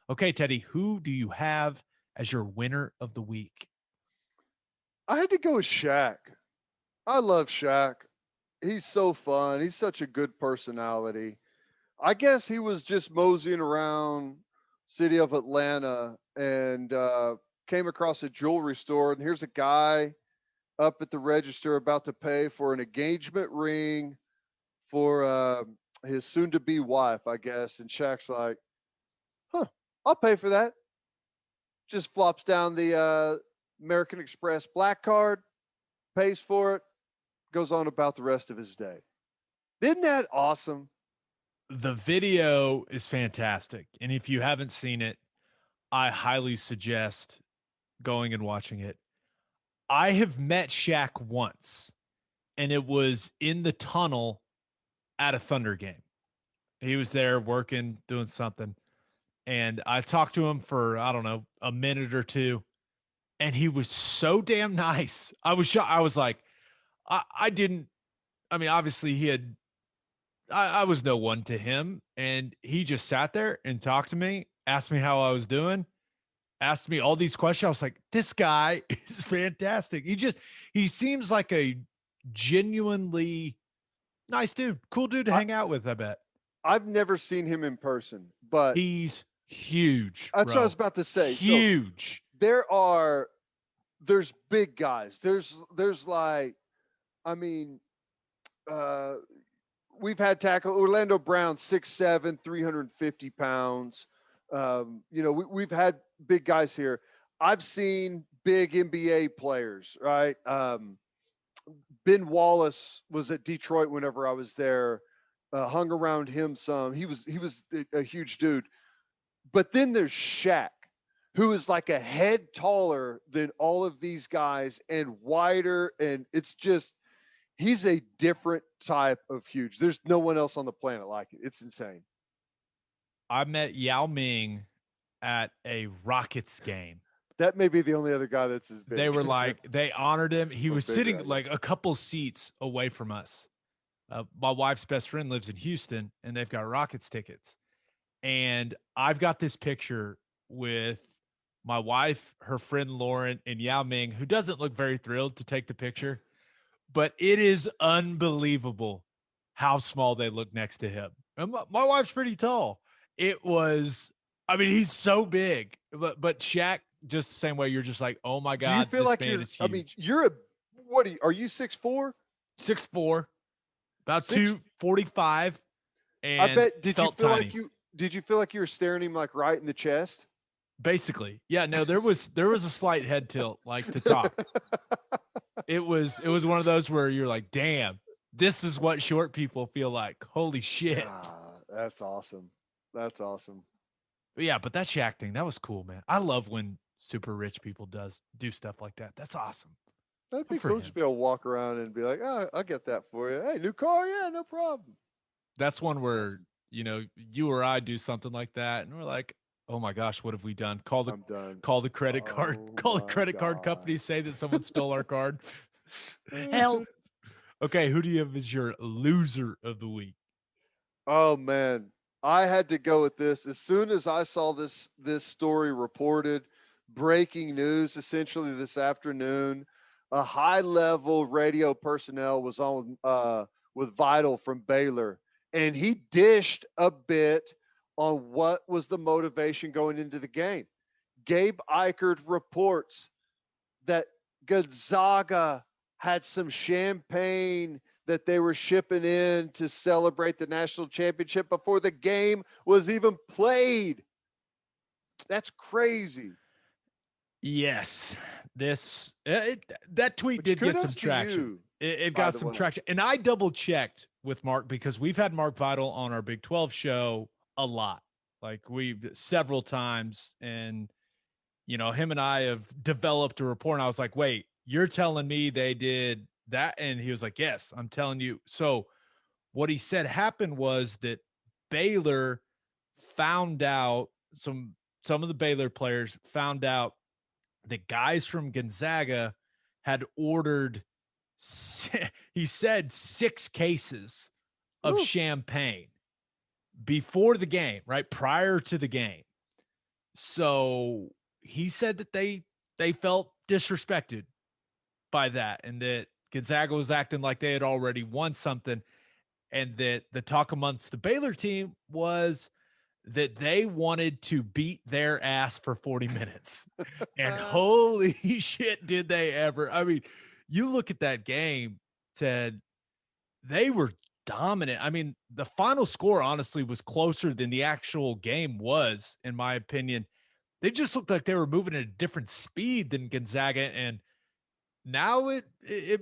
Okay, Teddy, who do you have as your winner of the week? I had to go with Shaq. I love Shaq. He's so fun. He's such a good personality. I guess he was just moseying around city of Atlanta and came across a jewelry store, and here's a guy up at the register about to pay for an engagement ring for his soon-to-be wife, I guess. And Shaq's like, "Huh, I'll pay for that." Just flops down the American Express black card, pays for it, goes on about the rest of his day. Isn't that awesome? The video is fantastic. And if you haven't seen it, I highly suggest going and watching it. I have met Shaq once, and it was in the tunnel at a Thunder game. He was there working, doing something. And I talked to him for, I don't know, a minute or two. And he was so damn nice. I was shocked. I was like, I didn't, I mean, obviously he had I was no one to him, and he just sat there and talked to me, asked me how I was doing, asked me all these questions. I was like, this guy is fantastic. He seems like a genuinely nice dude, cool dude to I, hang out with, I bet. I've never seen him in person, but He's huge, that's what I was bro. about to say. So Huge. there are there's big guys. There's like I mean, uh, we've had tackle Orlando Brown 6'7", 350 pounds. We've had big guys here. I've seen big NBA players, right? Ben Wallace was at Detroit whenever I was there. Hung around him some. He was a huge dude. But then there's Shaq, who is like a head taller than all of these guys and wider, and it's just he's a different type of huge. There's no one else on the planet like it. It's insane. I met Yao Ming at a Rockets game. That may be the only other guy that's as They big were like, they honored him. He or was bigger, sitting I like guess. a couple seats away from us. My wife's best friend lives in Houston, and they've got Rockets tickets. And I've got this picture with my wife, her friend Lauren, and Yao Ming, who doesn't look very thrilled to take the picture, but it is unbelievable how small they look next to him. And my wife's pretty tall. It was, I mean, he's so big, but Shaq, just the same way, you're just like, oh my Do you God, feel this like man you're? is I mean, huge. you're a what? Are you 6'4"? 6'4", about Six? 245, I and bet. felt tiny. Did you feel like you were staring him like right in the chest? Basically, yeah. No, there was a slight head tilt, like to talk. It was one of those where you're like, damn, this is what short people feel like. Holy shit. God, that's awesome. That's awesome. But yeah, but that Shaq thing, that was cool, man. I love when super rich people do stuff like that. That's awesome. That'd Good be for cool. Just him. be able to walk around and be like, "Oh, I'll get that for you. Hey, new car? Yeah, no problem." That's one where, Awesome. you or I do something like that and we're like, "Oh my gosh, what have we done? Call the I'm done. call the credit card, Oh call the my credit card god. company, say that someone stole our card." Help. Okay, who do you have as your loser of the week? Oh man, I had to go with this as soon as I saw this story reported. Breaking news, essentially this afternoon. A high level radio personnel was on with Vital from Baylor, and he dished a bit on what was the motivation going into the game. Gabe Ikard reports that Gonzaga had some champagne that they were shipping in to celebrate the national championship before the game was even played. That's crazy. Yes, that tweet Which did get some kudos to traction. you, It by got the some way. traction, and I double checked with Mark because we've had Mark Vital on our Big 12 show a lot, like we've several times, and him and I have developed a rapport. And I was like, "Wait, you're telling me they did that?" And he was like, "Yes, I'm telling you." So what he said happened was that Baylor found out some of the Baylor players found out the guys from Gonzaga had ordered, he said, 6 cases of Woo. champagne before the game, right? Prior to the game. So he said that they felt disrespected by that, and that Gonzaga was acting like they had already won something, and that the talk amongst the Baylor team was that they wanted to beat their ass for 40 minutes. And holy shit, did they ever. I mean, you look at that game, Ted, they were dominant. I mean, the final score honestly was closer than the actual game was, in my opinion. They just looked like they were moving at a different speed than Gonzaga, and now it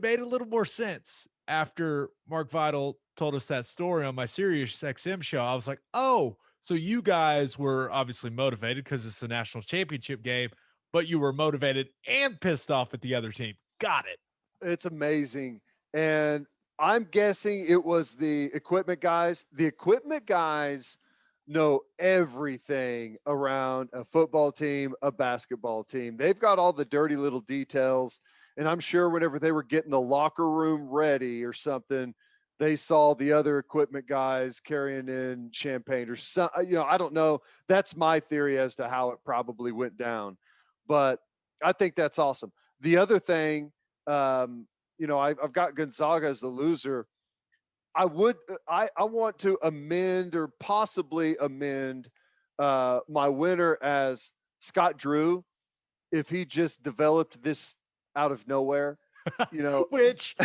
made a little more sense after Mark Vidal told us that story on my Sirius XM show. I was like, oh, so you guys were obviously motivated because it's the national championship game, but you were motivated and pissed off at the other team. Got it. It's amazing. And I'm guessing it was the equipment guys. The equipment guys know everything around a football team, a basketball team. They've got all the dirty little details. And I'm sure whenever they were getting the locker room ready or something, they saw the other equipment guys carrying in champagne or some, I don't know. That's my theory as to how it probably went down. But I think that's awesome. The other thing, I've got Gonzaga as the loser. I want to amend or possibly amend my winner as Scott Drew if he just developed this out of nowhere, Which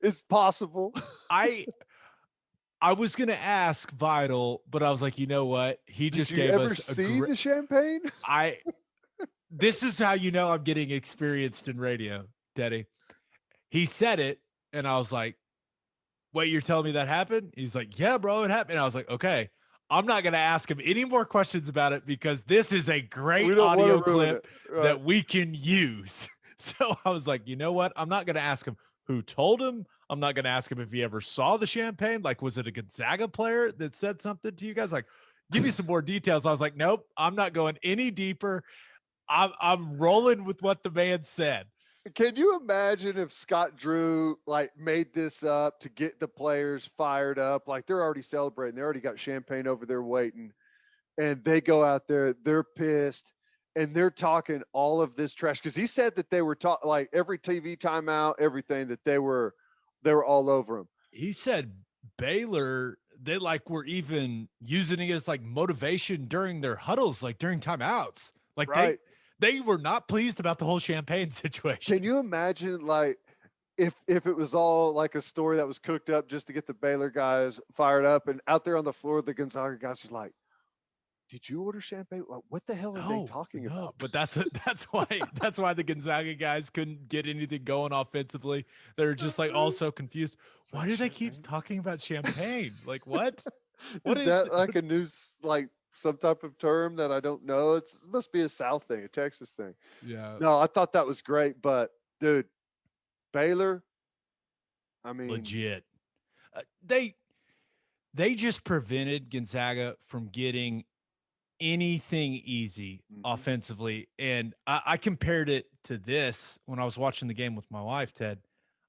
is possible. I I was gonna ask Vital, but I was like, you know what? He Did just you gave ever us a see great. the champagne? I This is how you know I'm getting experienced in radio, Teddy. He said it, and I was like, wait, you're telling me that happened? He's like, yeah, bro, it happened. And I was like, okay, I'm not going to ask him any more questions about it because this is a We great don't want to audio ruin it. clip Right. that we can use. So I was like, you know what? I'm not going to ask him who told him. I'm not going to ask him if he ever saw the champagne. Like, was it a Gonzaga player that said something to you guys? Like, give me some more details. I was like, nope, I'm not going any deeper. I'm rolling with what the man said. Can you imagine if Scott Drew like made this up to get the players fired up? Like they're already celebrating, they already got champagne over there waiting, and they go out there, they're pissed, and they're talking all of this trash because he said that they were talking like every TV timeout, everything that they were all over him. He said Baylor, they like were even using it as like motivation during their huddles, like during timeouts. Like Right? they were not pleased about the whole champagne Can situation. you imagine like if it was all like a story that was cooked up just to get the Baylor guys fired up, and out there on the floor, the Gonzaga guys are like, "Did you order champagne? What the hell are they No, talking no, about?" but that's why the Gonzaga guys couldn't get anything going offensively. They're just like all so confused. It's Why like do they keep champagne. talking about champagne? Like what? What Is is that like a news like some type of term that I don't know? It must be a South thing, a Texas thing. yeah, No, I thought that was great, but dude, Baylor, I mean, legit. They just prevented Gonzaga from getting anything easy mhm, offensively. And I compared it to this when I was watching the game with my wife, Ted.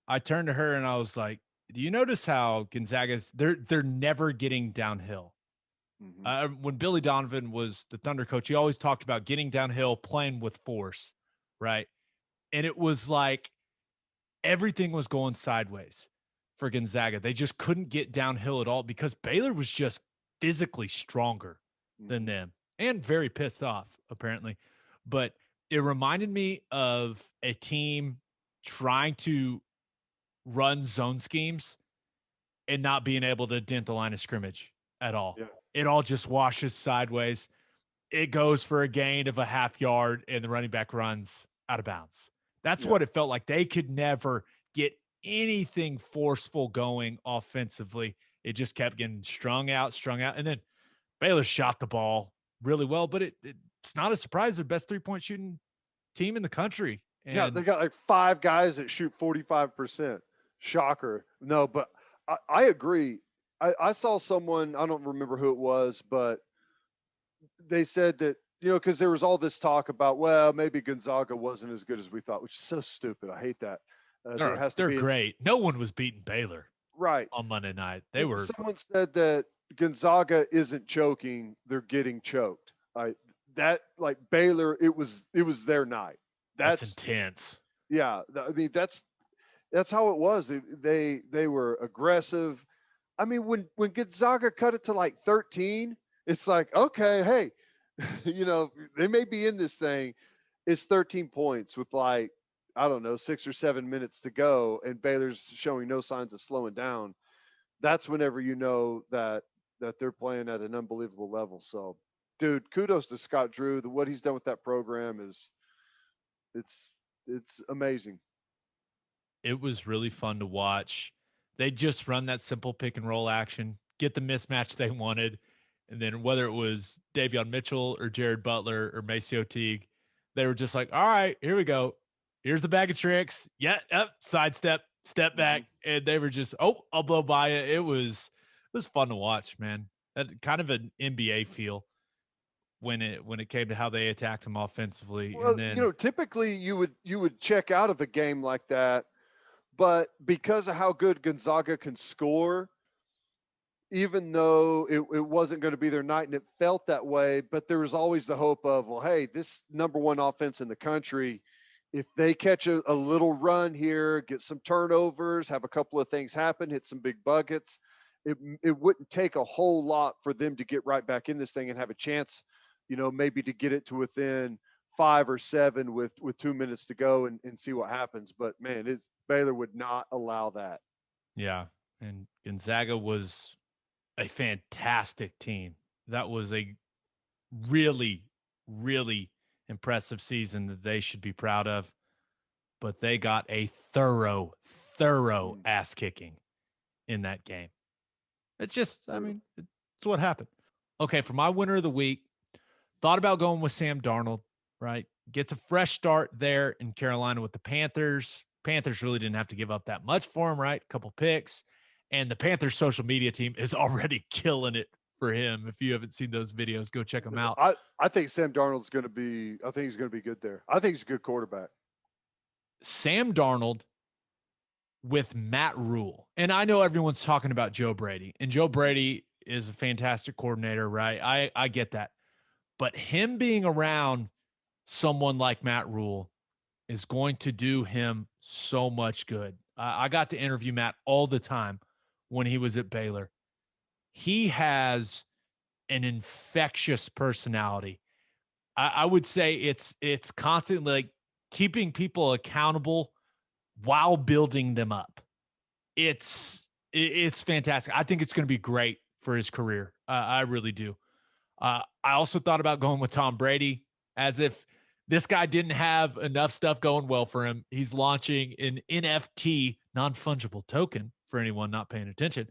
I turned to her and I was like, do you notice how Gonzaga's they're never getting downhill? mhm, When Billy Donovan was the Thunder coach, he always talked about getting downhill, playing with force, right? And it was like everything was going sideways for Gonzaga. They just couldn't get downhill at all because Baylor was just physically stronger than mhm. them and very pissed off, apparently. But it reminded me of a team trying to run zone schemes and not being able to dent the line of scrimmage at all. Yeah, It all just washes sideways. It goes for a gain of a half yard and the running back runs out of bounds. That's yeah. what it felt like. They could never get anything forceful going offensively. It just kept getting strung out. And then Baylor shot the ball really well, but it's not a surprise. They're the best 3-point shooting team in the country. Yeah, they And got like 5 guys that shoot 45%. Shocker. No, but I agree. I saw someone, I don't remember who it was, but they said that, because there was all this talk about, well, maybe Gonzaga wasn't as good as we thought, which is so stupid. I hate that. There has to they're be an great. No one was beating Baylor right. on Monday night. They were Someone said that Gonzaga isn't choking; they're getting choked. that like Baylor, it was their night. That's That's intense. yeah. I mean, that's how it was. They were aggressive. I mean, when Gonzaga cut it to like 13, it's like, okay, hey, they may be in this thing. It's 13 points with like, I don't know, 6 or 7 minutes to go, and Baylor's showing no signs of slowing down. That's whenever you know that they're playing at an unbelievable level. So, dude, kudos to Scott Drew. What he's done with that program is it's it's amazing. It was really fun to watch. They just run that simple pick and roll action, get the mismatch they wanted, and then whether it was Davion Mitchell or Jared Butler or Maceo Teague, they were just like, "All right, here we go. Here's the bag of tricks. Yeah, up, sidestep, step back," Mhm. and they were just, "Oh, I'll blow by it." It was fun to watch, man. That kind of an NBA feel when it came to how they attacked them offensively, and Well, then typically you would check out of a game like that, but because of how good Gonzaga can score, even though it wasn't going to be their night and it felt that way, but there was always the hope of, well, hey, this number one offense in the country, if they catch a little run here, get some turnovers, have a couple of things happen, hit some big buckets, it wouldn't take a whole lot for them to get right back in this thing and have a chance, maybe to get it to within 5 or 7 with 2 minutes to go and see what happens. But man, Baylor would not allow that. yeah, and Gonzaga was a fantastic team. That was a really, really impressive season that they should be proud of. But they got a thorough Mm. ass kicking in that game. It's just, I Brutal. mean, it's what happened. Okay, for my winner of the week, thought about going with Sam Darnold, right? Gets a fresh start there in Carolina with the Panthers. Panthers really didn't have to give up that much for him, right? A couple picks. And the Panthers social media team is already killing it for him. If you haven't seen those videos, go check them out. I think Sam Darnold's going to be. I think he's going to be good there. I think he's a good quarterback. Sam Darnold with Matt Rule. And I know everyone's talking about Joe Brady, and Joe Brady is a fantastic coordinator, right? I get that. But him being around someone like Matt Rule is going to do him so much good. I got to interview Matt all the time when he was at Baylor. He has an infectious personality. I would say it's constantly like keeping people accountable while building them up. It's fantastic. I think it's going to be great for his career. I really do. I also thought about going with Tom Brady, as if this guy didn't have enough stuff going well for him. He's launching an NFT, non fungible token for anyone not paying attention,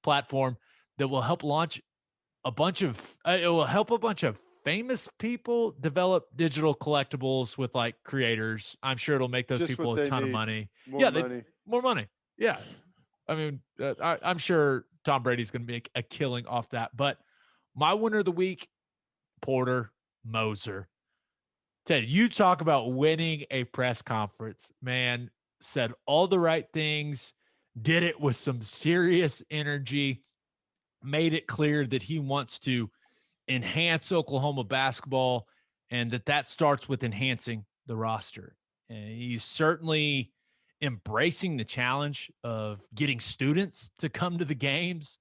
platform that will help launch a bunch of, it will help a bunch of famous people develop digital collectibles with like creators. I'm sure it'll make those Just what people a they ton of need. money. More Yeah, they money. more money. Yeah. I mean, I'm sure Tom Brady's going to make a killing off that. But my winner of the week, Porter Moser. Ted, you talk about winning a press conference. Man, said all the right things, did it with some serious energy, made it clear that he wants to enhance Oklahoma basketball and that starts with enhancing the roster. And he's certainly embracing the challenge of getting students to come to the games.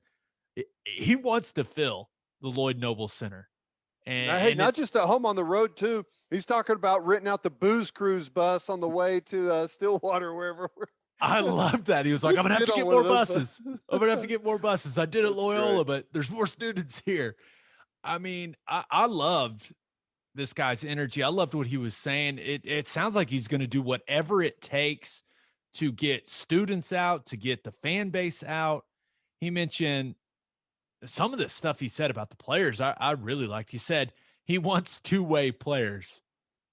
He wants to fill the Lloyd Noble Center. Now, hey, And it not just at home, on the road too. He's talking about renting out the booze cruise bus on the way to Stillwater, wherever. I love that. He was like, I'm Let's gonna have get to on get one more of those buses. buses. I'm gonna have to get more buses. I did it That's great. Loyola, but there's more students here. I mean, I loved this guy's energy. I loved what he was saying. It sounds like he's gonna do whatever it takes to get students out, to get the fan base out. He mentioned some of the stuff he said about the players. I really liked. He said he wants two-way players.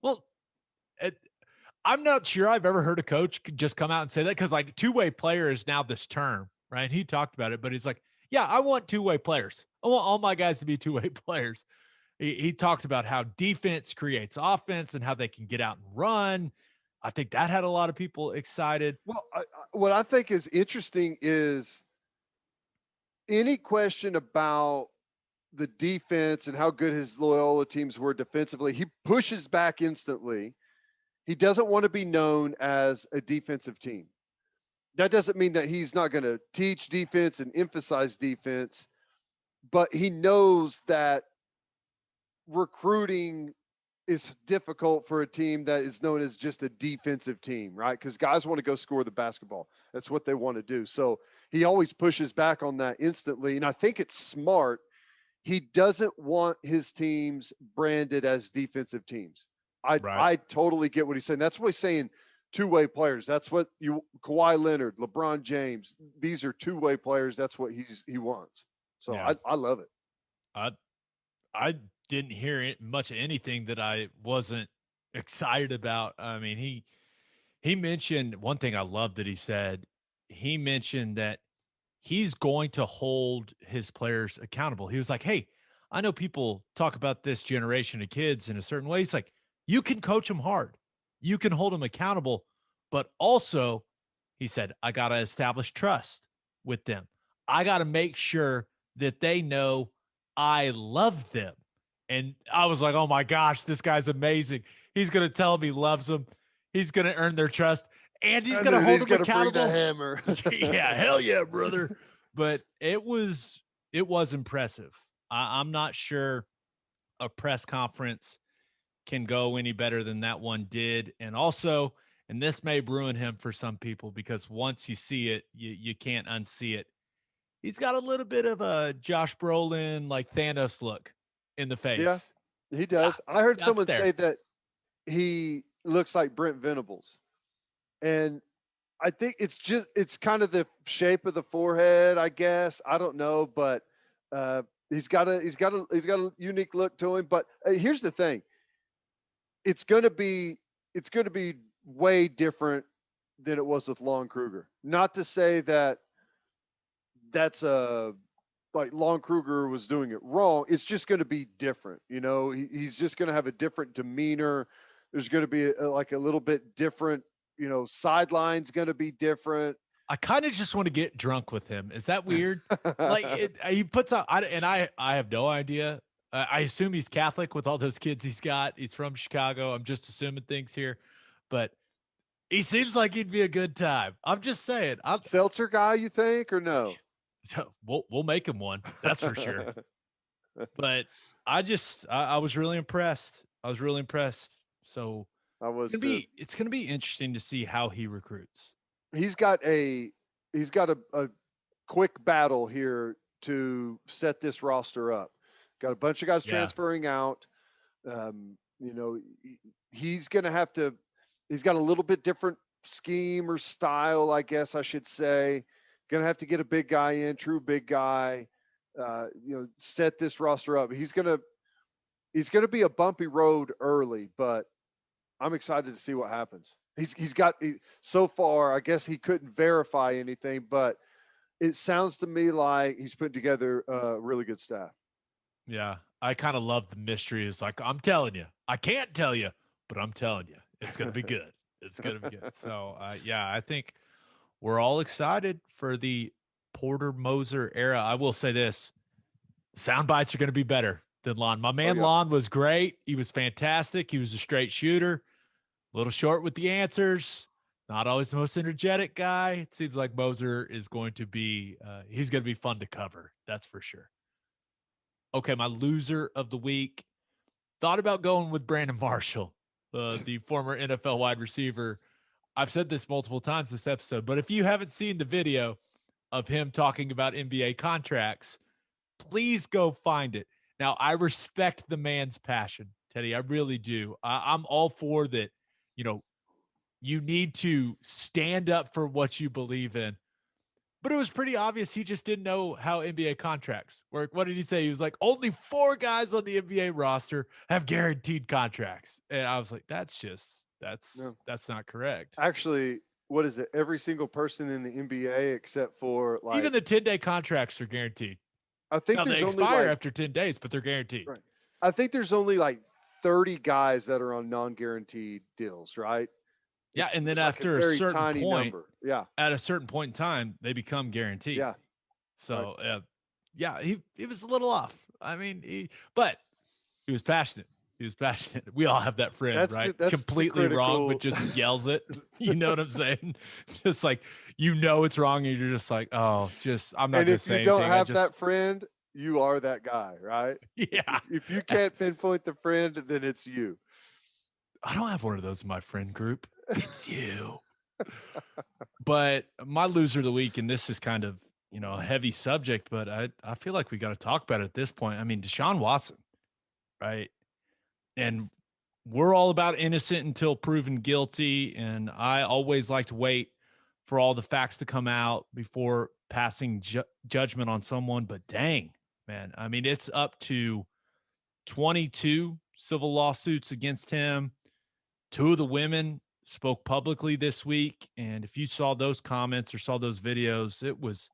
Well, it, I'm not sure I've ever heard a coach just come out and say that, because like two-way player is now this term, right? He talked about it, but he's like, yeah, I want two-way players. I want all my guys to be two-way players. He talked about how defense creates offense and how they can get out and run. I think that had a lot of people excited. Well, what I think is interesting is any question about the defense and how good his Loyola teams were defensively. He pushes back instantly. He doesn't want to be known as a defensive team. That doesn't mean that he's not going to teach defense and emphasize defense, but he knows that recruiting is difficult for a team that is known as just a defensive team, right? Because guys want to go score the basketball. That's what they want to do. So he always pushes back on that instantly. And I think it's smart. He doesn't want his teams branded as defensive teams. Right. I totally get what he's saying. That's what he's saying. Two-way players. That's what Kawhi Leonard, LeBron James. These are two-way players. That's what he wants. So Yeah. I love it. I didn't hear much of anything that I wasn't excited about. I mean, he mentioned one thing I love that he said. He mentioned that he's going to hold his players accountable. He was like, "Hey, I know people talk about this generation of kids in a certain way. He's like, you can coach them hard, you can hold them accountable, but also," he said, "I got to establish trust with them. I got to make sure that they know I love them." And I was like, "Oh my gosh, this guy's amazing. He's going to tell them he loves them. He's going to earn their trust, and he's going to hold them accountable." Bring the hammer. Yeah, hell yeah, brother. But it was impressive. I'm not sure a press conference can go any better than that one did. And also, and this may ruin him for some people, because once you see it, you can't unsee it. He's got a little bit of a Josh Brolin, like Thanos look in the Yeah, face. he does. Yeah, I heard that's someone there. say that he looks like Brent Venables. And I think it's kind of the shape of the forehead, I guess. I don't know, but he's got a unique look to him. But here's the thing: it's gonna be way different than it was with Lon Kruger. Not to say that that's a like Lon Kruger was doing it wrong. It's just going to be different. You know, he's just going to have a different demeanor. There's going to be like a little bit different, sideline's going to be different. I kind of just want to get drunk with him. Is that weird? Like he puts out, I have no idea. I assume he's Catholic with all those kids he's got. He's from Chicago. I'm just assuming things here, but he seems like he'd be a good time. I'm just saying. Seltzer guy, you think, or no? We'll make him one. That's for sure. But I was really impressed. I was really impressed. So it's gonna be interesting to see how he recruits. He's got a quick battle here to set this roster up. Got a bunch of guys transferring out. He's gonna have to. He's got a little bit different scheme or style, I guess I should say. Gonna have to get a big guy in, true big guy. Set this roster up. He's gonna be a bumpy road early, but I'm excited to see what happens. So far, I guess he couldn't verify anything, but it sounds to me like he's putting together a really good staff. Yeah, I kind of love the mystery. It's like, I'm telling you, I can't tell you, but I'm telling you, it's gonna be good. It's gonna be good. So, I think we're all excited for the Porter Moser era. I will say this: sound bites are going to be better than Lon. My man Lon was great. He was fantastic. He was a straight shooter. A little short with the answers. Not always the most energetic guy. It seems like Moser is going to be he's going to be fun to cover. That's for sure. Okay, my loser of the week. Thought about going with Brandon Marshall, the former NFL wide receiver. I've said this multiple times this episode, but if you haven't seen the video of him talking about NBA contracts, please go find it. Now, I respect the man's passion, Teddy. I really do. I'm all for that. You need to stand up for what you believe in. But it was pretty obvious he just didn't know how NBA contracts work. What did he say? He was like, only 4 guys on the NBA roster have guaranteed contracts. And I was like, that's not correct. Actually, what is it? Every single person in the NBA except for even the 10-day contracts are guaranteed. I think they expire after 10 days, but they're guaranteed. Right. I think there's only like 30 guys that are on non-guaranteed deals, right? Yeah, and then after a certain point, at a certain point in time, they become guaranteed. Yeah. So, he was a little off. I mean, but he was passionate. He was passionate. We all have that friend, right? That's the Completely wrong, but critical. just yells it. You know what I'm saying? Just like, it's wrong. And you're just like, oh, I'm not And going to if you say don't anything. have that friend, you are that guy, right? Yeah. If you can't pinpoint the friend, then it's you. I don't have one of those in my friend group. It's you. But my loser of the week, and this is kind of, a heavy subject, but I feel like we got to talk about it at this point. I mean, Deshaun Watson, right? And we're all about innocent until proven guilty. And I always like to wait for all the facts to come out before passing judgment on someone. But dang, man, I mean, it's up to 22 civil lawsuits against him. Two of the women spoke publicly this week. And if you saw those comments or saw those videos, it was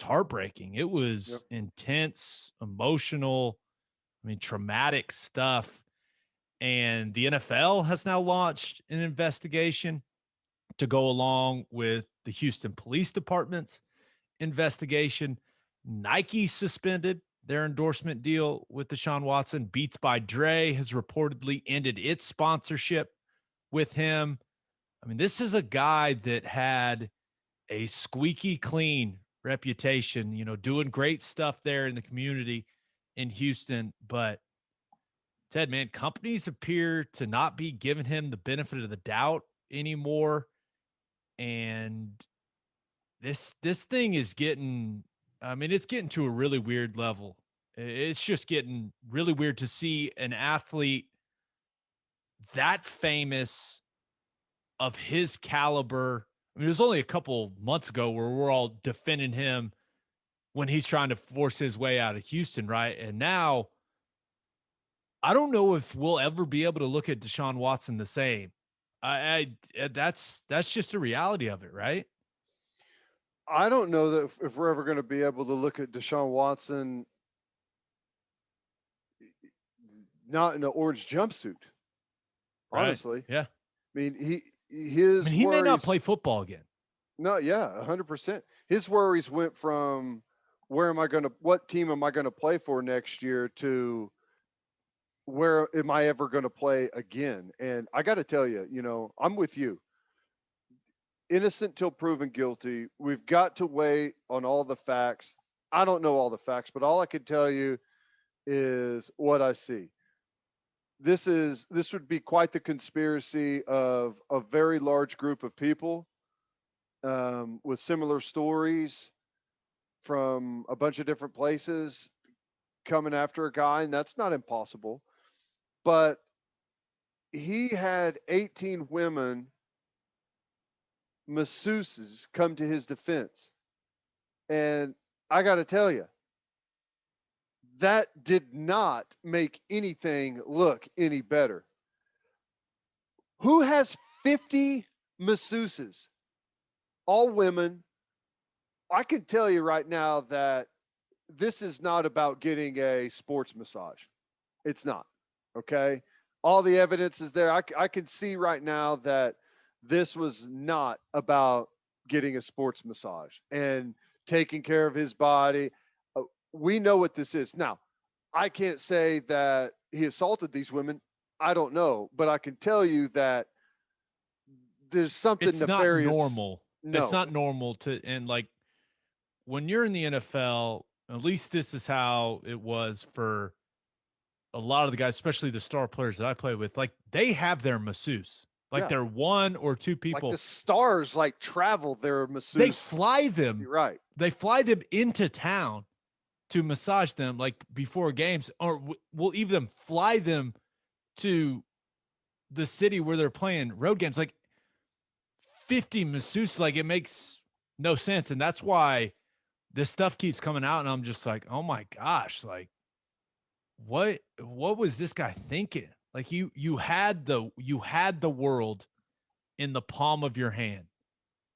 heartbreaking. It Yep. was intense, emotional, I mean, traumatic stuff. And the NFL has now launched an investigation to go along with the Houston Police Department's investigation. Nike suspended their endorsement deal with Deshaun Watson. Beats by Dre has reportedly ended its sponsorship with him. I mean, this is a guy that had a squeaky clean reputation, doing great stuff there in the community in Houston. But Ted, man, companies appear to not be giving him the benefit of the doubt anymore. And this thing is getting, I mean, it's getting to a really weird level. It's just getting really weird to see an athlete that famous, of his caliber. I mean, it was only a couple months ago where we're all defending him when he's trying to force his way out of Houston, right? And now I don't know if we'll ever be able to look at Deshaun Watson the same. That's just a reality of it, right? I don't know that if we're ever going to be able to look at Deshaun Watson not in an orange jumpsuit. Right. Honestly, Yeah. I mean, I mean, his he may not worries. play football again. No, yeah, 100%. His worries went from what team am I going to play for next year to where am I ever going to play again? And I got to tell you, I'm with you. Innocent till proven guilty. We've got to wait on all the facts. I don't know all the facts, but all I can tell you is what I see. This would be quite the conspiracy of a very large group of people with similar stories from a bunch of different places coming after a guy, and that's not impossible. But he had 18 women masseuses come to his defense. And I got to tell you, that did not make anything look any better. Who has 50 masseuses? All women. I can tell you right now that this is not about getting a sports massage. It's not. Okay. All the evidence is there. I can see right now that this was not about getting a sports massage and taking care of his body. We know what this is. Now, I can't say that he assaulted these women. I don't know, but I can tell you that there's something It's not nefarious. normal. It's No. not normal and like when you're in the NFL, at least this is how it was for a lot of the guys, especially the star players that I play with. Like they have their masseuse. Like Yeah. they're one or two Like the people. stars like travel their They masseuse. fly them. You're right. They fly them into town to massage them like before games, or we'll even fly them to the city where they're playing road games. Like 50 masseuses, like it makes no sense. And that's why this stuff keeps coming out. And I'm just like, oh my gosh, like what was this guy thinking? Like you had the world in the palm of your hand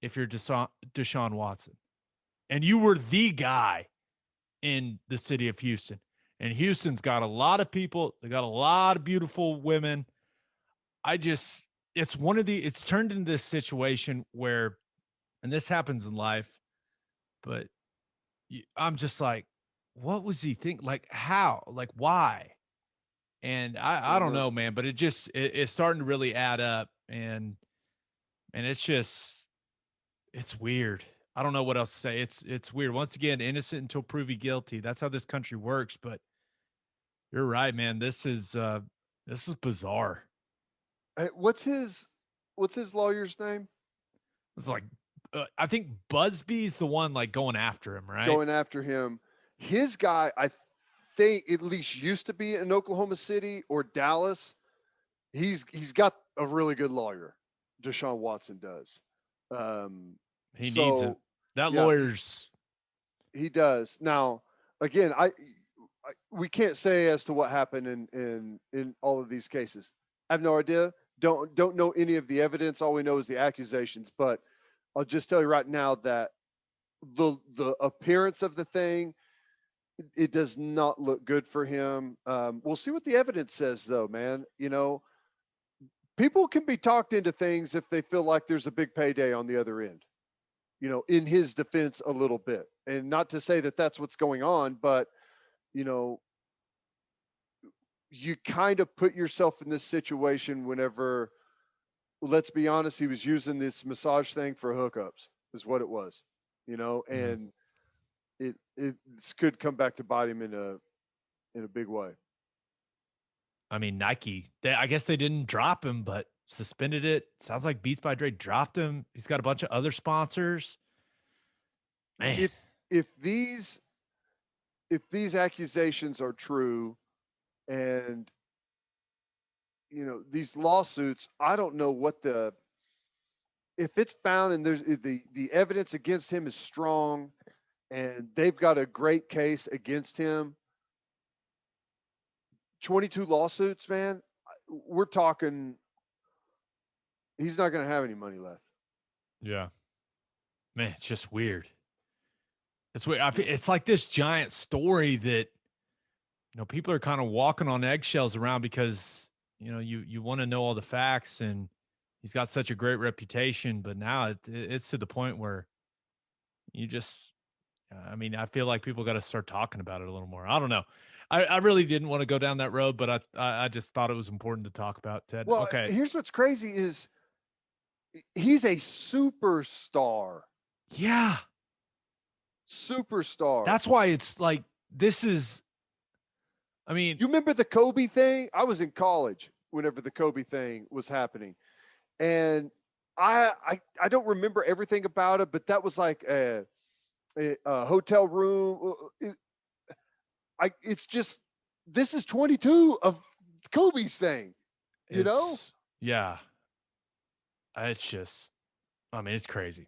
if you're Deshaun Watson. And you were the guy in the city of Houston. And Houston's got a lot of people, they got a lot of beautiful women. I just it's turned into this situation where, and this happens in life, but I'm just like, what was he think? Like how? Like why? And I I don't don't know. know, man, but it's starting to really add up, and it's weird. I don't know what else to say. It's weird. Once again, innocent until proven guilty. That's how this country works. But you're right, man. This is bizarre. Hey, what's his lawyer's name? It's like I think Busby's the one like going after him, right? Going after him. His guy, I think, at least used to be in Oklahoma City or Dallas. He's got a really good lawyer. Deshaun Watson does. Um, He needs it. so That yeah, lawyer's he does. Now, again, we can't say as to what happened in all of these cases. I have no idea. Don't know any of the evidence. All we know is the accusations. But I'll just tell you right now that the appearance of the thing, it does not look good for him. We'll see what the evidence says, though, man. You know, people can be talked into things if they feel like there's a big payday on the other end. You know, in his defense, a little bit, and not to say that that's what's going on, but you know, you kind of put yourself in this situation whenever, let's be honest, he was using this massage thing for hookups, is what it was, you know, mm, and it could come back to bite him in a big way. I mean, Nike, I guess they didn't drop him, but suspended it. Sounds like Beats by Dre dropped him. He's got a bunch of other sponsors. Man, If if these if these accusations are true, and you know these lawsuits, I don't know what the, if it's found and there's the evidence against him is strong and they've got a great case against him. 22 lawsuits, man. We're talking, he's not going to have any money left. yeah, man, it's just weird. It's weird. It's like this giant story that people are kind of walking on eggshells around because you want to know all the facts, and he's got such a great reputation. But now it's to the point where you just, I mean, I feel like people got to start talking about it a little more. I don't know. I really didn't want to go down that road, but I just thought it was important to talk about, Ted. Well, Okay. here's what's crazy is he's a superstar. Yeah. Superstar. That's why it's like, this is, I mean, You remember the Kobe thing? I was in college whenever the Kobe thing was happening. And I don't remember everything about it, but that was like a hotel room. It's just, this is 22 of Kobe's thing, you know? yeah, it's just, I mean, it's crazy.